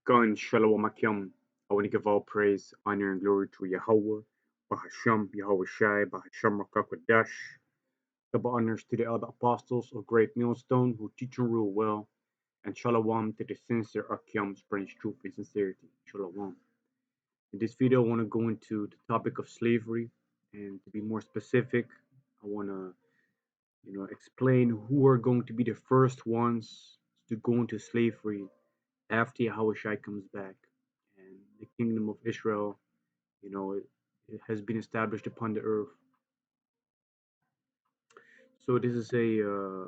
Gun Shalom Akim. I want to give all praise, honor, and glory to Yahawah, Bahasham, Yahawashi, Bahasham Qadash. Double honors to the elder apostles of great Millstone who teach and rule well, and Shalom to the sincere Akim, spreading truth and sincerity. Shalom. In this video, I want to go into the topic of slavery, and to be more specific, I want to explain who are going to be the first ones to go into slavery after Yahawashi comes back and the kingdom of Israel, it has been established upon the earth. So this is a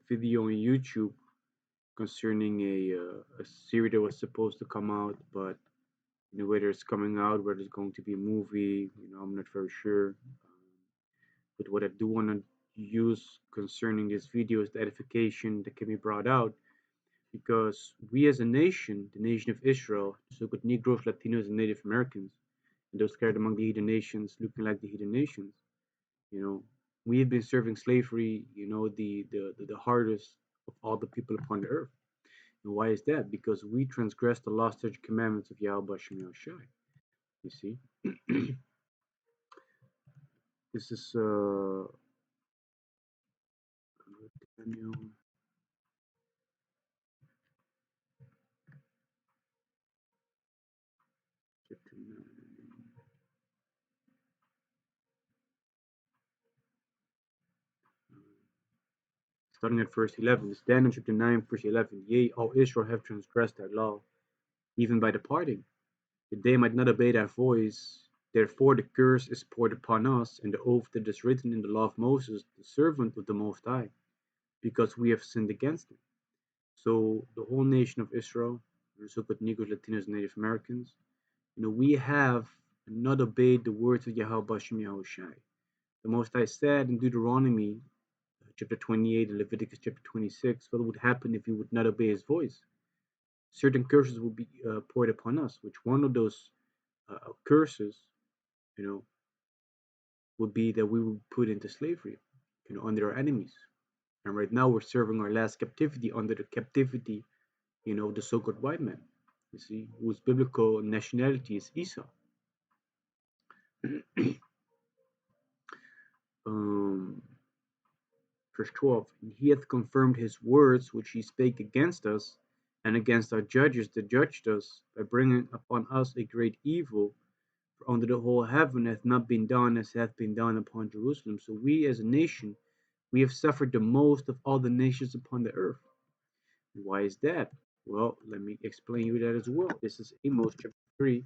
video on YouTube concerning a series that was supposed to come out, but whether it's coming out, whether it's going to be a movie, I'm not very sure. But what I do want to use concerning this video is the edification that can be brought out, because we as a nation, the nation of Israel, so-called Negroes, Latinos, and Native Americans, and those scattered among the heathen nations, looking like the heathen nations, we have been serving slavery, the hardest of all the people upon the earth. And why is that? Because we transgressed the lost commandments of Yahweh Shem Yahawashi. You see, this is Daniel. Starting at verse 11, this Daniel chapter 9, verse 11. Yea, all Israel have transgressed thy law, even by departing, that they might not obey thy voice. Therefore the curse is poured upon us, and the oath that is written in the law of Moses, the servant of the Most High, because we have sinned against him. So the whole nation of Israel, the so-called Negroes, Latinos, and Native Americans, we have not obeyed the words of Yahweh Shem Yahawashi. The Most High said in Deuteronomy chapter 28 and Leviticus chapter 26, what would happen if we would not obey his voice? Certain curses will be poured upon us, which one of those curses, would be that we will put into slavery, under our enemies. And right now we're serving our last captivity under the captivity, the so-called white man, you see, whose biblical nationality is Esau. Verse 12, and he hath confirmed his words which he spake against us, and against our judges that judged us, by bringing upon us a great evil. For under the whole heaven hath not been done as hath been done upon Jerusalem. So we as a nation, we have suffered the most of all the nations upon the earth. And why is that? Well, let me explain you that as well. This is Amos chapter 3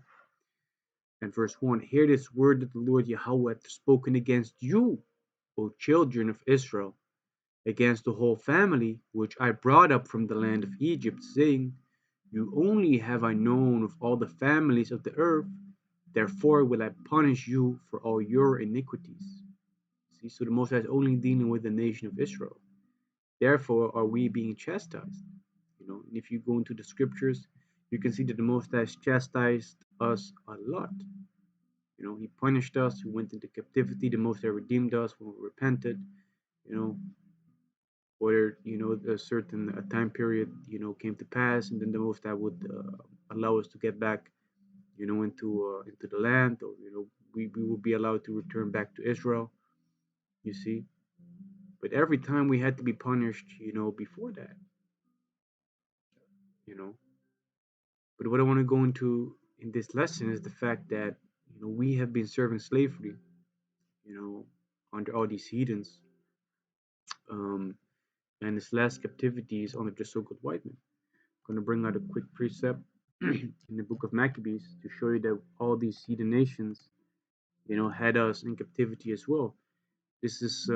and verse 1. Hear this word that the Lord Yahawah hath spoken against you, O children of Israel, against the whole family which I brought up from the land of Egypt, saying, you only have I known of all the families of the earth, therefore will I punish you for all your iniquities. See, so the Most High is only dealing with the nation of Israel. Therefore are we being chastised. And if you go into the scriptures, you can see that the Most High has chastised us a lot. He punished us, we went into captivity, the Most High redeemed us when we repented, whether a certain time period came to pass, and then the Most High would allow us to get back into the land, or we will be allowed to return back to Israel, you see. But every time we had to be punished before that, but what I want to go into in this lesson is the fact that we have been serving slavery under all these heathens, and this last captivity is under the so-called white man. I'm going to bring out a quick precept in the book of Maccabees to show you that all these heathen nations had us in captivity as well. This is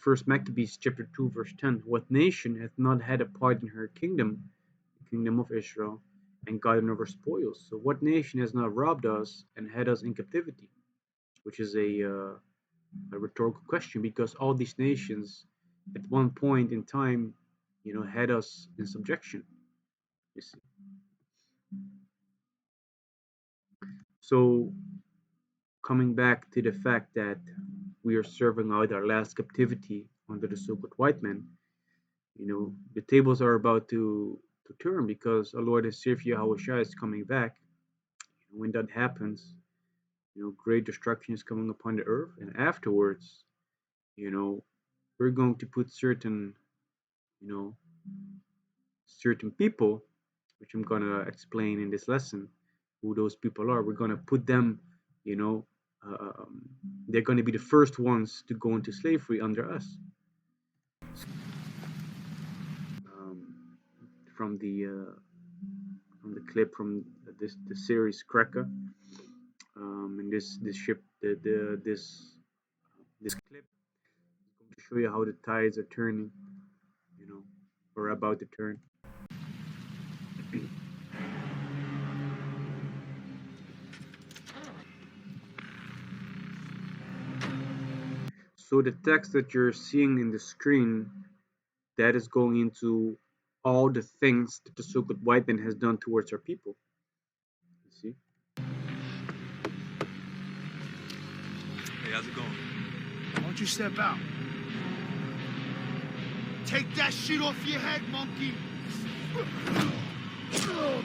First Maccabees chapter 2 verse 10. What nation hath not had a part in her kingdom, the kingdom of Israel, and gotten over spoils? So what nation has not robbed us and had us in captivity? Which is a rhetorical question, because all these nations at one point in time had us in subjection, you see. So coming back to the fact that we are serving out our last captivity under the so-called white man, The tables are about to turn because our Lord and Savior Yahawashi is coming back. When that happens, great destruction is coming upon the earth, and afterwards, you know, we're going to put you know, certain people, which I'm gonna explain in this lesson, who those people are. We're gonna put them, you know, um, they're gonna be the first ones to go into slavery under us. Um, from the clip from the series Cracker, and this ship, this clip is going to show you how the tides are turning, you know, or about to turn. So the text that you're seeing in the screen, that is going into all the things that the so-called white man has done towards our people. You see? Hey, how's it going? Why don't you step out? Take that shit off your head, monkey! Sure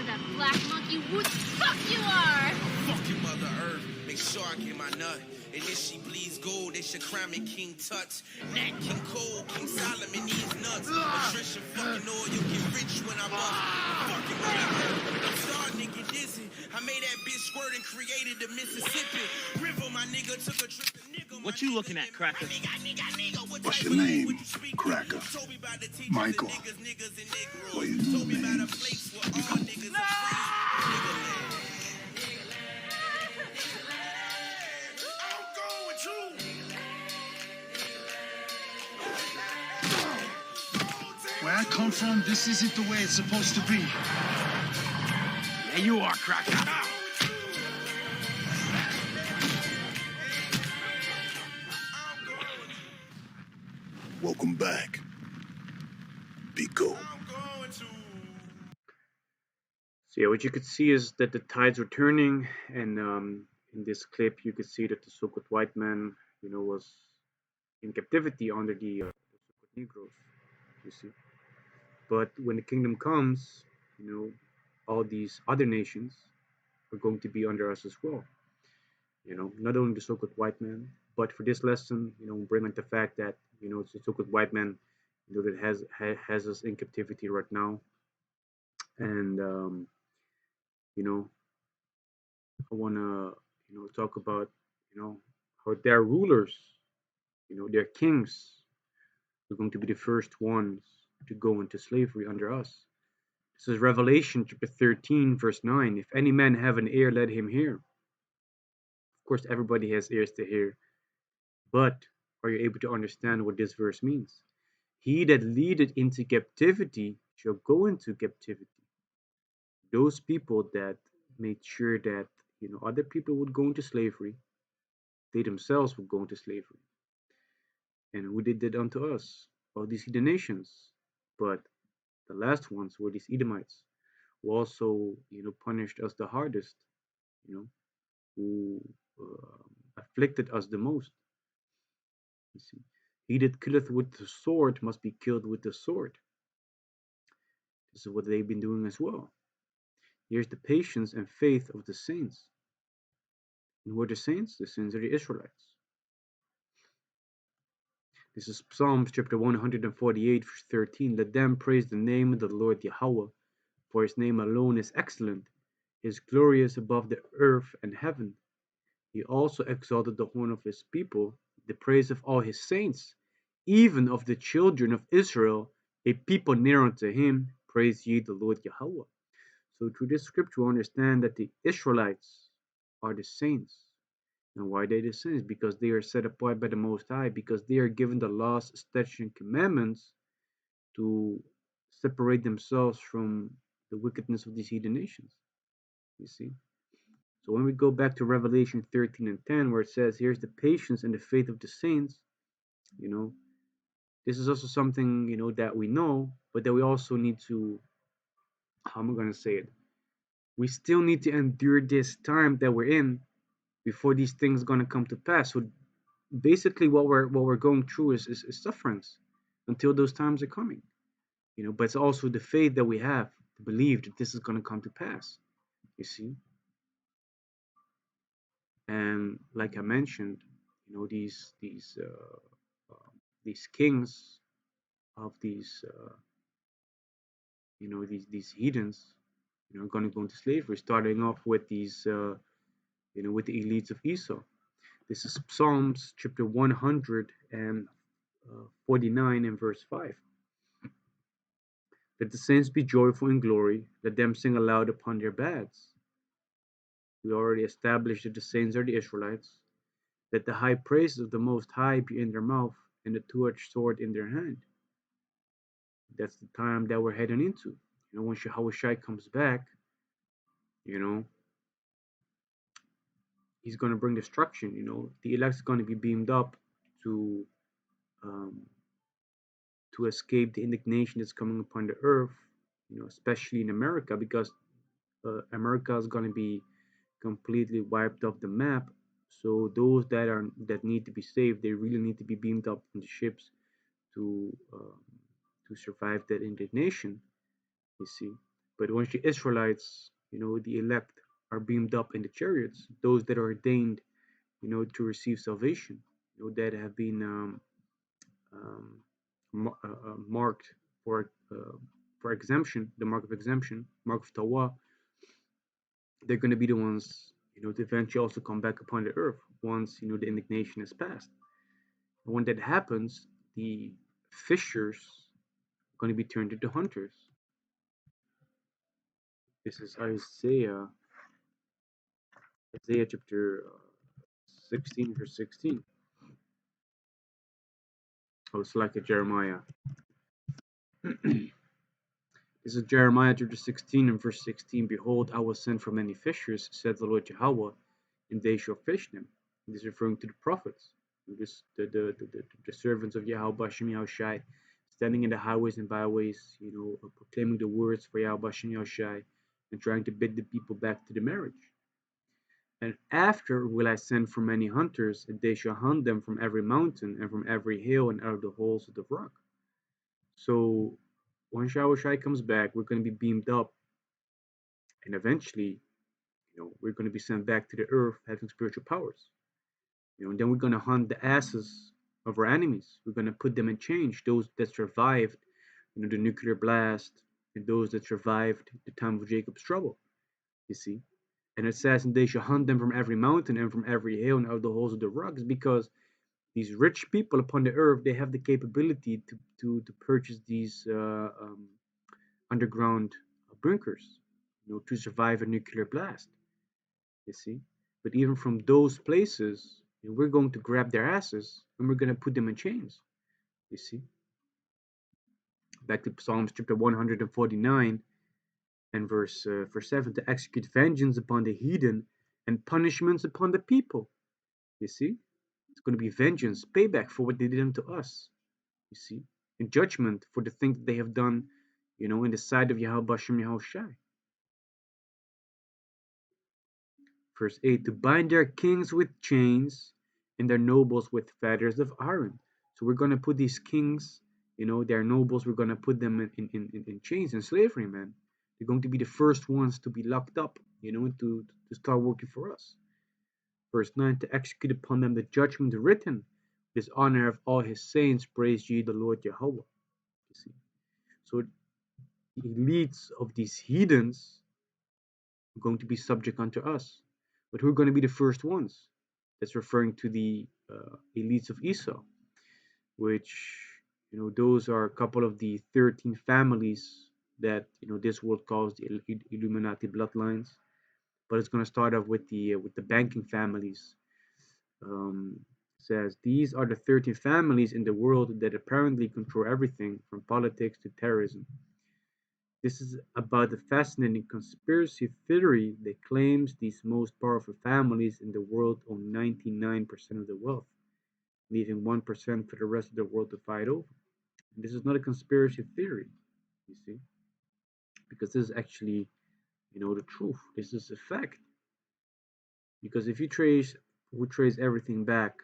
that black monkey would fuck you are! Fuck your Mother Earth, make sure I get my nut. And if she bleeds gold, they should crown me King Tut. Nat King Cole, King Solomon, these nuts. Patricia fucking oil, you get rich when I bust. Fucking Mother Earth, I'm starting to get dizzy. I made that bitch squirt and created the Mississippi River. My nigga took a trip to nigga. What you looking at, Cracker? What's your name, Cracker? Michael. Well, you know names. Where I come from, this isn't the way it's supposed to be. Yeah, you are, Cracker. Welcome back. Be cool. So yeah, what you could see is that the tides were turning, and in this clip, you could see that the so-called white man, was in captivity under the so-called Negroes. You see, but when the kingdom comes, all these other nations are going to be under us as well. Not only the so-called white man, but for this lesson, bring up the fact that it's the so-called white man, that has us in captivity right now, and I want to talk about how their rulers, their kings, are going to be the first ones to go into slavery under us. This is Revelation chapter 13, verse 9. If any man have an ear, let him hear. Of course, everybody has ears to hear. But are you able to understand what this verse means? He that leadeth into captivity shall go into captivity. Those people that made sure that other people would go into slavery, they themselves would go into slavery. And who did that unto us? All these heathen nations. But the last ones were these Edomites, who also punished us the hardest, who afflicted us the most. You see, he that killeth with the sword must be killed with the sword. This is what they've been doing as well. Here's the patience and faith of the saints. And who are the saints? The saints are the Israelites. This is Psalms chapter 148, verse 13. Let them praise the name of the Lord Yahawah, for his name alone is excellent. His glory is above the earth and heaven. He also exalted the horn of his people, the praise of all his saints, even of the children of Israel, a people near unto him. Praise ye the Lord Yahawah. So through this scripture, we understand that the Israelites are the saints. And why are they the saints? Because they are set apart by the Most High, because they are given the laws, statutes, and commandments to separate themselves from the wickedness of these heathen nations. You see? So when we go back to Revelation 13 and 10, where it says, here's the patience and the faith of the saints, this is also something, that we know, but that we also need to, how am I going to say it? We still need to endure this time that we're in before these things are going to come to pass. So basically what we're going through is sufferings. until those times are coming. But it's also the faith that we have to believe that this is going to come to pass. You see, and like I mentioned, these kings of these heathens, are going to go into slavery, starting off with these with the elites of Esau. This is Psalms chapter 149 and verse 5. Let the saints be joyful in glory, let them sing aloud upon their beds. We already established that the saints are the Israelites. Let the high praises of the Most High be in their mouth and the two-edged sword in their hand. That's the time that we're heading into. When Yahawashi comes back, he's going to bring destruction. The elect is going to be beamed up to um, escape the indignation that's coming upon the earth, especially in America, because America is going to be completely wiped off the map. So those that need to be saved, they really need to be beamed up on the ships to survive that indignation. You see, but once the Israelites, the elect, are beamed up in the chariots, those that are ordained, to receive salvation, that have been marked for exemption, the mark of exemption, mark of Tawah, they're going to be the ones, to eventually also come back upon the earth once, the indignation is passed. And when that happens, the fishers are going to be turned into hunters. This is Isaiah chapter 16, verse 16. Oh, it's like a Jeremiah. This is Jeremiah chapter 16 and verse 16. Behold, I will send for many fishers, said the Lord Yahawah, and they shall fish them. And this is referring to the prophets, the servants of Bahasham Yahawashi, standing in the highways and byways, proclaiming the words for Bahasham Yahawashi, and trying to bid the people back to the marriage. And after will I send for many hunters, and they shall hunt them from every mountain and from every hill and out of the holes of the rock. So when Yahawashi comes back, we're going to be beamed up, and eventually, we're going to be sent back to the earth having spiritual powers. And then we're going to hunt the asses of our enemies. We're going to put them in chains, those that survived, the nuclear blast, and those that survived the time of Jacob's trouble. You see, and it says, and they shall hunt them from every mountain and from every hill and out of the holes of the rocks, because these rich people upon the earth, they have the capability to purchase these underground bunkers, to survive a nuclear blast. You see, but even from those places, we're going to grab their asses and we're going to put them in chains. You see, back to Psalms chapter 149 and verse 7, to execute vengeance upon the heathen and punishments upon the people. You see, it's going to be vengeance, payback for what they did unto us. You see, and judgment for the things that they have done, in the sight of Bahasham Yahawashi. Verse 8, to bind their kings with chains and their nobles with fetters of iron. So we're going to put these kings, their nobles, we're going to put them in chains and slavery, man. They're going to be the first ones to be locked up, to start working for us. Verse 9, to execute upon them the judgment written, this honor of all his saints, praise ye the Lord Yahawah. You see, so the elites of these heathens are going to be subject unto us, but who are going to be the first ones? That's referring to the elites of Esau, which, those are a couple of the 13 families that, this world calls the Illuminati bloodlines. But it's going to start off with the banking families. Says these are the 13 families in the world that apparently control everything from politics to terrorism. This is about the fascinating conspiracy theory that claims these most powerful families in the world own 99% of the wealth, leaving 1% for the rest of the world to fight over. And this is not a conspiracy theory, you see, because this is actually, the truth. This is a fact. Because if you trace everything back,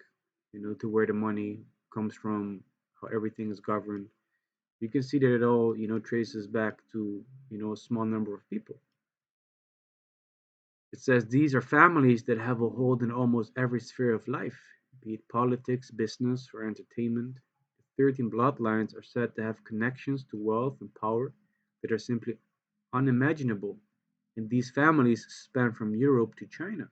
to where the money comes from, how everything is governed, You can see that it all, traces back to, a small number of people. It says these are families that have a hold in almost every sphere of life, be it politics, business, or entertainment. The 13 bloodlines are said to have connections to wealth and power that are simply unimaginable, and these families span from Europe to China.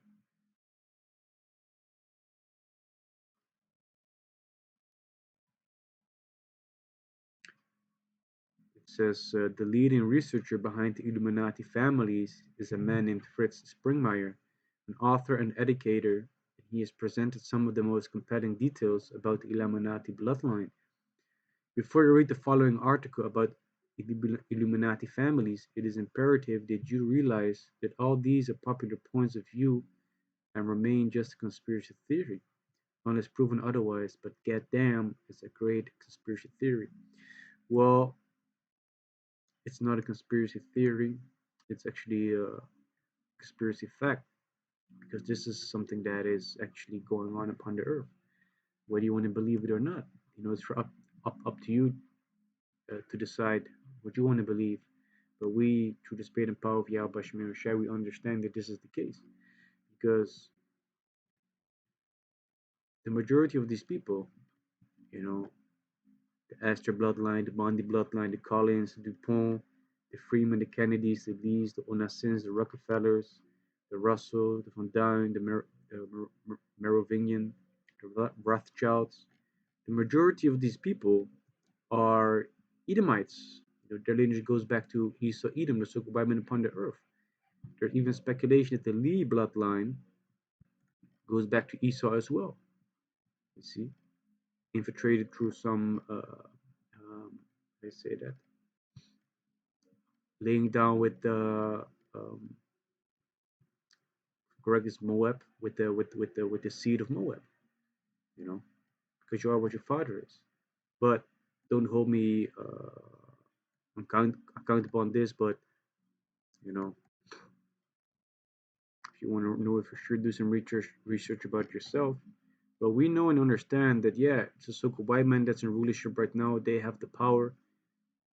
It says the leading researcher behind the Illuminati families is a man named Fritz Springmeier, an author and educator, and he has presented some of the most compelling details about the Illuminati bloodline. Before you read the following article about Illuminati families, it is imperative that you realize that all these are popular points of view and remain just a conspiracy theory, unless proven otherwise, but goddamn, it's a great conspiracy theory. Well, it's not a conspiracy theory, it's actually a conspiracy fact, because this is something that is actually going on upon the earth, whether you want to believe it or not. It's up to you to decide what you want to believe. But we, through the spirit and power of Yahawashi, we understand that this is the case. Because the majority of these people, you know, the Astor bloodline, the Bondi bloodline, the Collins, the DuPont, the Freeman, the Kennedys, the Lees, the Onassins, the Rockefellers, the Russell, the Von Duyn, the Merovingian, the Rothschilds. The majority of these people are Edomites. Their lineage goes back to Esau, Edom, the so-called white men upon the earth. There's even speculation that the Lee bloodline goes back to Esau as well. You see, infiltrated through some, I say that, laying down with the, correct is Moab, with the seed of Moab. You know, because you are what your father is. But don't hold me accountable on this. But you know, if you want to know it for sure, do some research about yourself. But we know and understand that, yeah, it's a so-called white man that's in rulership right now. They have the power,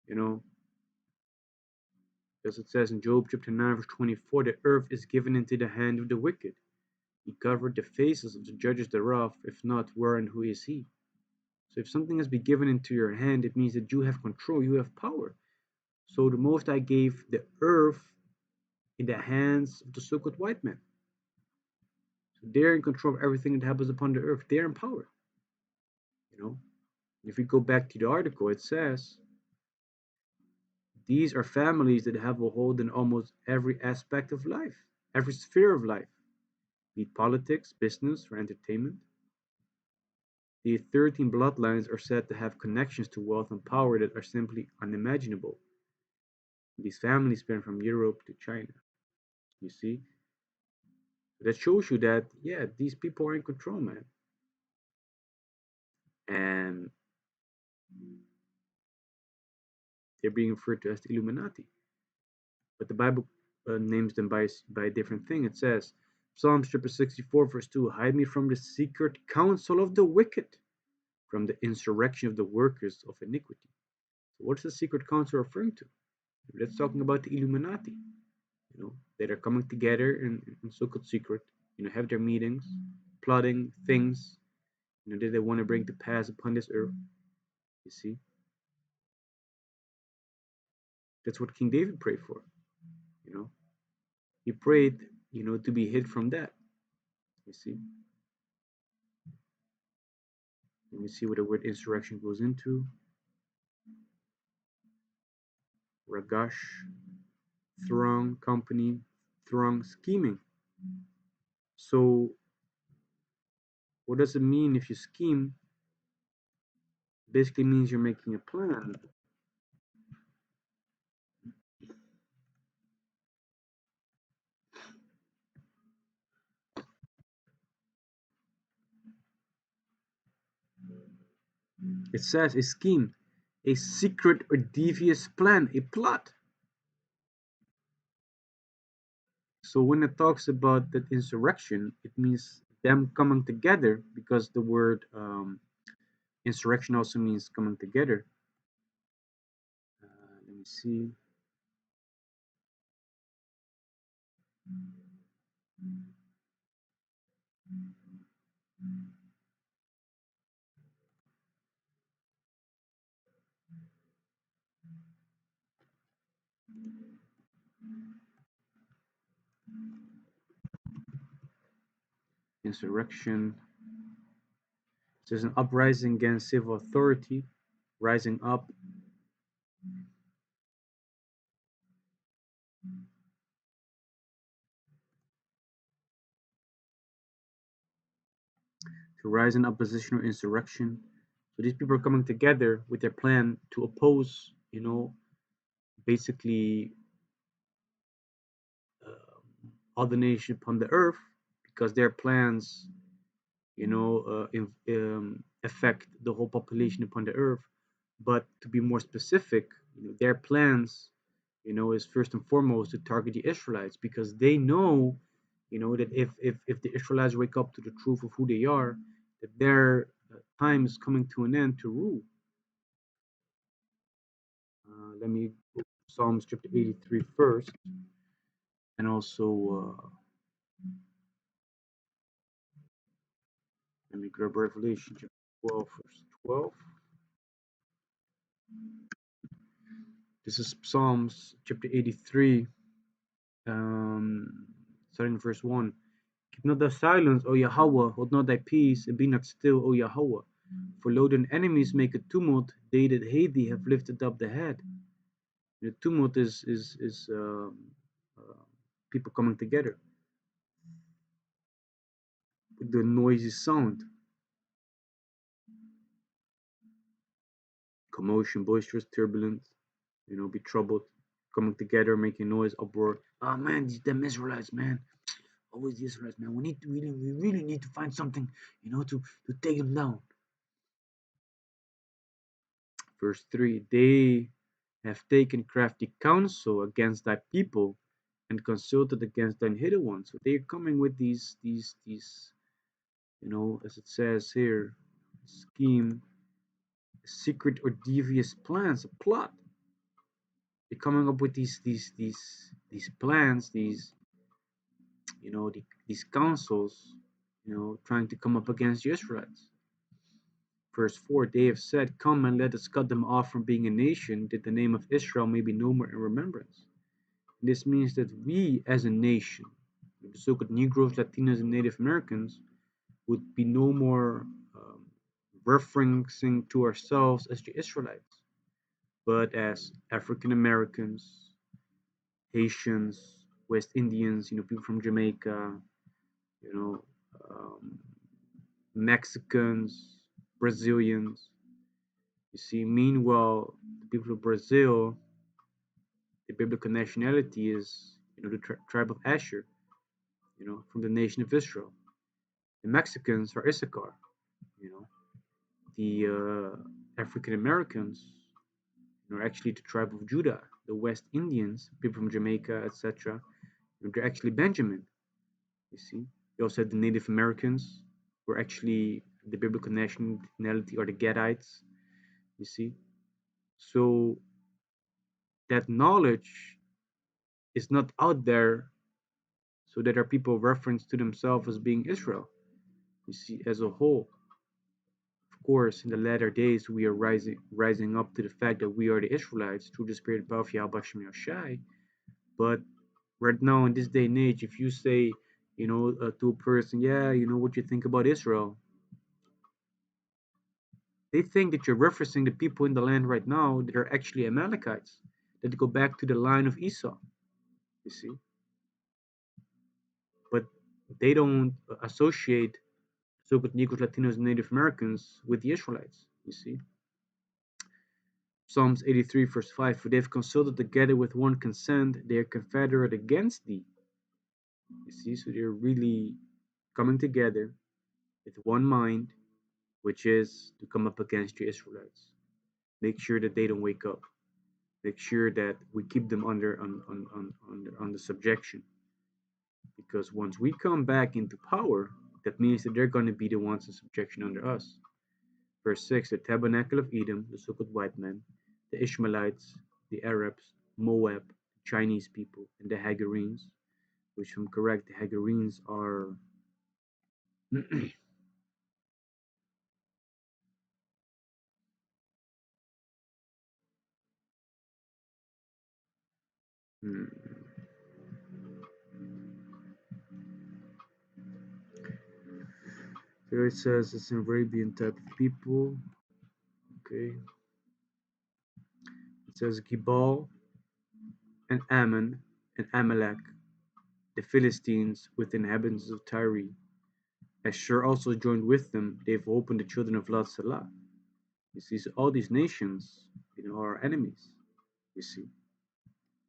you know, as it says in Job chapter 9, verse 24, the earth is given into the hand of the wicked. He covered the faces of the judges thereof. If not, where and who is he? So if something has been given into your hand, it means that you have control, you have power. So the Most High gave the earth in the hands of the so-called white men. So they're in control of everything that happens upon the earth. They're in power. You know, if we go back to the article, it says these are families that have a hold in almost every aspect of life, every sphere of life, be it politics, business, or entertainment. The 13 bloodlines are said to have connections to wealth and power that are simply unimaginable. These families span from Europe to China. You see? That shows you that, yeah, these people are in control, man. And they're being referred to as the Illuminati. But the Bible names them by a different thing. It says, Psalms chapter 64, verse 2, hide me from the secret counsel of the wicked, from the insurrection of the workers of iniquity. So what's the secret council referring to? That's talking about the Illuminati, that are coming together in so-called secret, have their meetings, plotting things, that they want to bring to pass upon this earth. You see, that's what King David prayed for. He prayed, to be hid from that. You see. Let me see what the word insurrection goes into. Ragash, throng, company, throng, scheming. So, what does it mean if you scheme? Basically means you're making a plan. It says a scheme, a secret or devious plan, a plot. So when it talks about that insurrection, it means them coming together, because the word insurrection also means coming together. me see. Insurrection. There's an uprising against civil authority, rising up. To rise in opposition or insurrection. So these people are coming together with their plan to oppose, basically all the nations upon the earth, because their plans, affect the whole population upon the earth. But to be more specific, their plans, is first and foremost to target the Israelites, because they know, that if the Israelites wake up to the truth of who they are, that their time is coming to an end to rule. Let me go to Psalms chapter 83 first, and also let me grab Revelation chapter 12, verse 12. This is Psalms chapter 83, starting verse 1. Keep not thy silence, O Yahawah, hold not thy peace, and be not still, O Yahawah. For lo, thine enemies make a tumult, they that hate thee have lifted up the head. The tumult is people coming together with the noisy sound. Commotion, boisterous, turbulent, be troubled, coming together, making noise, uproar. Oh man, these damn Israelites, man. Always the Israelites, man. We really need to find something, to take them down. Verse 3, they have taken crafty counsel against thy people and consulted against thine hidden ones. So they're coming with these, as it says here, scheme, secret or devious plans, a plot. They're coming up with these plans, these councils, trying to come up against the Israelites. Verse 4, they have said, come and let us cut them off from being a nation, that the name of Israel may be no more in remembrance. And this means that we as a nation, the so-called Negroes, Latinos, and Native Americans, would be no more referencing to ourselves as the Israelites, but as African Americans, Haitians, West Indians, people from Jamaica, Mexicans, Brazilians. You see, meanwhile, the people of Brazil, the biblical nationality is, the tribe of Asher, from the nation of Israel. The Mexicans are Issachar, the African Americans, are actually the tribe of Judah. The West Indians, people from Jamaica, etc., they're actually Benjamin. You see, you also had the Native Americans, who are actually the biblical nationality, or the Gadites. You see, so that knowledge is not out there, so that our people reference to themselves as being Israel. You see, as a whole. Of course, in the latter days, we are rising up to the fact that we are the Israelites through the spirit of Bahasham. But right now, in this day and age, if you say, to a person, yeah, what you think about Israel, they think that you're referencing the people in the land right now that are actually Amalekites, that go back to the line of Esau. You see, but they don't associate so-called Negroes, Latinos, and Native Americans with the Israelites. You see. Psalms 83 verse 5, for they have consulted together with one consent, they are confederate against thee. You see, so they're really coming together with one mind, which is to come up against the Israelites. Make sure that they don't wake up. Make sure that we keep them under subjection. Because once we come back into power, that means that they're going to be the ones in subjection under us. Verse 6, the tabernacle of Edom, the so-called white men, the Ishmaelites, the Arabs, Moab, Chinese people, and the Hagarenes, which, if I'm correct, the Hagarenes are hmm, here it says it's an Arabian type of people. Okay, it says Gibal and Ammon and Amalek, the Philistines with the inhabitants of Tyre. Ashur also joined with them. They've opened the children of Lot Salah. You see, so all these nations, are our enemies. You see,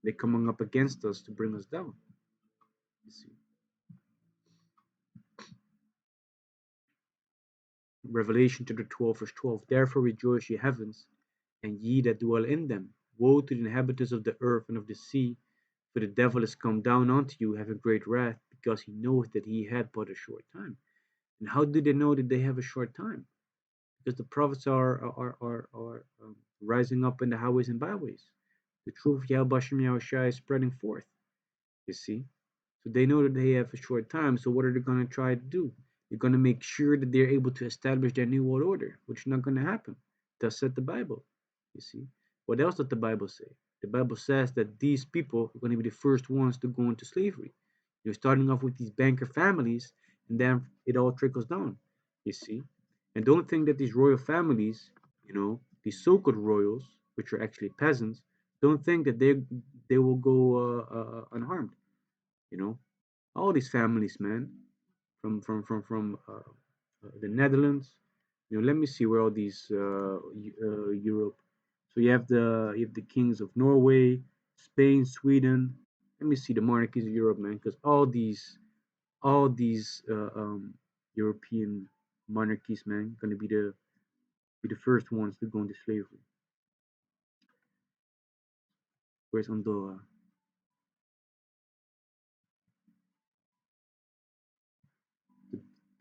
they're coming up against us to bring us down. You see, Revelation chapter 12, verse 12. Therefore rejoice, ye heavens, and ye that dwell in them. Woe to the inhabitants of the earth and of the sea, for the devil is come down unto you, having great wrath, because he knoweth that he had but a short time. And how do they know that they have a short time? Because the prophets are rising up in the highways and byways. The truth of Bahasham Yahawashi is spreading forth. You see, so they know that they have a short time. So what are they going to try to do? They're going to make sure that they're able to establish their new world order, which is not going to happen. Thus said the Bible. You see, what else does the Bible say? The Bible says that these people are going to be the first ones to go into slavery. You're starting off with these banker families, and then it all trickles down. You see, and don't think that these royal families, these so-called royals, which are actually peasants, don't think that they will go unharmed. You know, all these families, man, from the Netherlands. Let me see where all these Europe. So you have the kings of Norway, Spain, Sweden. Let me see the monarchies of Europe, man, because all these European monarchies, man, gonna be the first ones to go into slavery. Where's Andorra?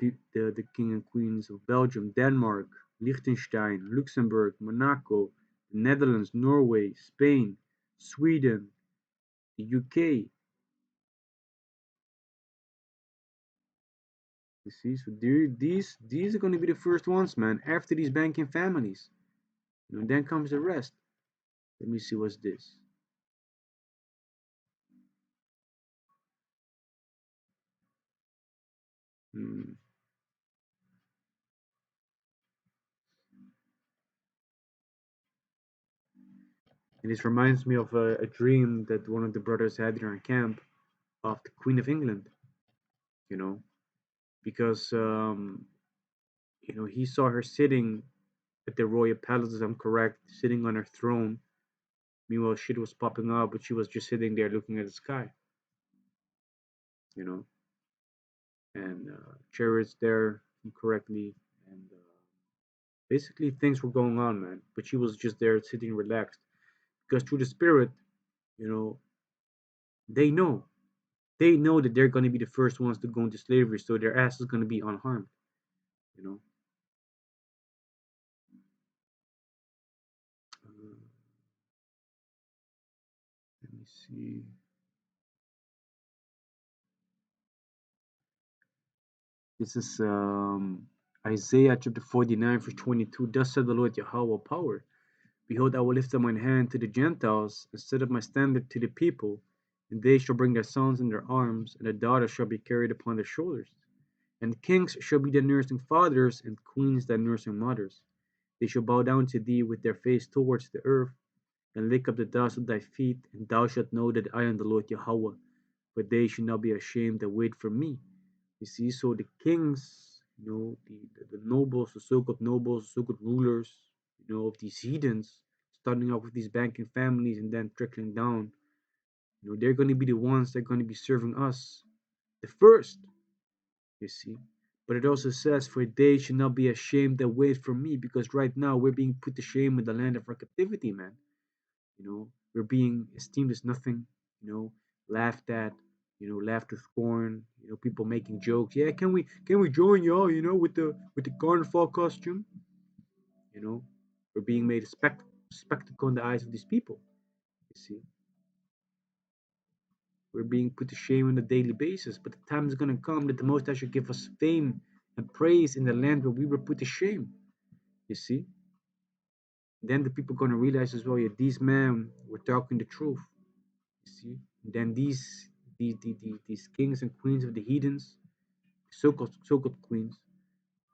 The king and queens of Belgium, Denmark, Liechtenstein, Luxembourg, Monaco, the Netherlands, Norway, Spain, Sweden, the UK. You see, so these are going to be the first ones, man. After these banking families, then comes the rest. Let me see what's this. Hmm. And this reminds me of a dream that one of the brothers had in our camp of the Queen of England. You know, because he saw her sitting at the royal palace, if I'm correct, sitting on her throne. Meanwhile, shit was popping up, but she was just sitting there looking at the sky. You know, and chariots there correctly, and basically things were going on, man. But she was just there sitting relaxed because through the spirit, you know, they know they know that they're going to be the first ones to go into slavery, so their ass is going to be unharmed. You know. Let me see. This is Isaiah chapter 49, verse 22. Thus said the Lord Yahawah power. Behold, I will lift up mine hand to the Gentiles, and set up my standard to the people, and they shall bring their sons in their arms, and their daughters shall be carried upon their shoulders. And kings shall be their nursing fathers, and queens their nursing mothers. They shall bow down to thee with their face towards the earth, and lick up the dust of thy feet, and thou shalt know that I am the Lord Yahawah. But they shall not be ashamed that wait for me. You see, so the kings, the nobles, the so-called nobles, the so-called rulers, of these heathens, starting off with these banking families and then trickling down, they're going to be the ones that are going to be serving us the first, you see. But it also says, for they should not be ashamed that wait for me, because right now we're being put to shame in the land of our captivity, man. We're being esteemed as nothing, laughed at, laughed to scorn, people making jokes. Yeah, can we join y'all, with the carnival costume? We're being made a spectacle in the eyes of these people. See, we're being put to shame on a daily basis, but the time is going to come that the Most High should give us fame and praise in the land where we were put to shame. You see, then the people are going to realize as well, yeah, these men were talking the truth. You see, and then these kings and queens of the heathens, so-called queens,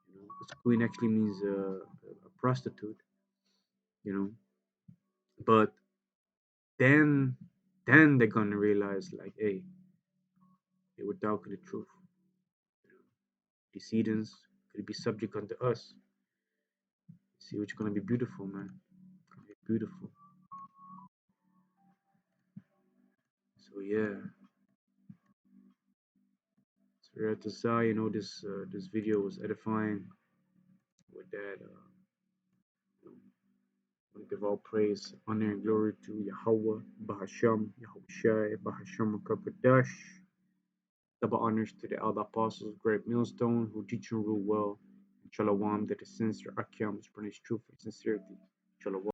because queen actually means a prostitute, you know. But then they're gonna realize, like, hey, they were talking the truth. These heathens could be subject unto us. See, which is gonna be beautiful, man. Gonna be beautiful. So yeah. So we're at the side, this video was edifying. With that, I want to give all praise, honor, and glory to Yahawah, Bahasham, Yahawashi, Bahasham, Qadash. Double honors to the elder apostles, great Millstone, who teach and rule well. Shalom, that is sincere, Akim, spreading truth and sincerity. Shalom.